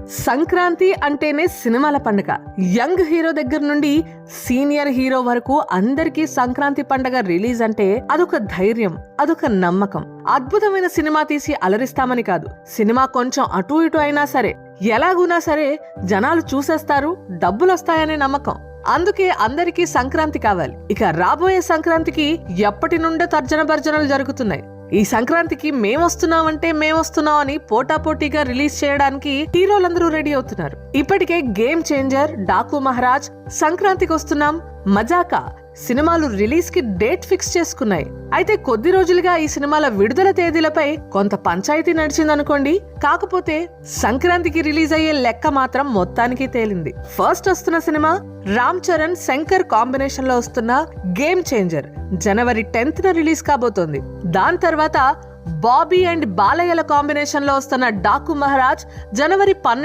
సంక్రాంతి అంటేనే సినిమాల పండుగ. యంగ్ హీరో దగ్గర నుండి సీనియర్ హీరో వరకు అందరికీ సంక్రాంతి పండుగ రిలీజ్ అంటే అదొక ధైర్యం, అదొక నమ్మకం. అద్భుతమైన సినిమా తీసి అలరిస్తామని కాదు, సినిమా కొంచెం అటు ఇటు అయినా సరే, ఎలాగున్నా సరే జనాలు చూసేస్తారు, డబ్బులొస్తాయనే నమ్మకం. అందుకే అందరికీ సంక్రాంతి కావాలి. ఇక రాబోయే సంక్రాంతికి ఎప్పటి నుండో తర్జన భర్జనలు జరుగుతున్నాయి. ఈ సంక్రాంతికి మేమొస్తున్నాం అని పోటాపోటీగా రిలీజ్ చేయడానికి హీరోలందరూ రెడీ అవుతున్నారు. ఇప్పటికే గేమ్ చేంజర్, డాకు మహారాజ్, సంక్రాంతికి వస్తున్నాం, మజాకా సినిమాలు రిలీజ్ కి డేట్ ఫిక్స్ చేసుకున్నాయి. అయితే కొద్ది రోజులుగా ఈ సినిమాల విడుదల తేదీలపై కొంత పంచాయతీ నడిచిందనుకోండి. కాకపోతే సంక్రాంతికి రిలీజ్ అయ్యే లెక్క మాత్రం మొత్తానికి తేలింది. ఫస్ట్ వస్తున్న సినిమా రామ్ చరణ్, శంకర్ కాంబినేషన్ లో వస్తున్న గేమ్ చేంజర్ జనవరి 10th రిలీజ్ కాబోతోంది. దాని తర్వాత బాబీ అండ్ బాలయ్యల కాంబినేషన్ లో వస్తున్న డాకు మహారాజ్ జనవరి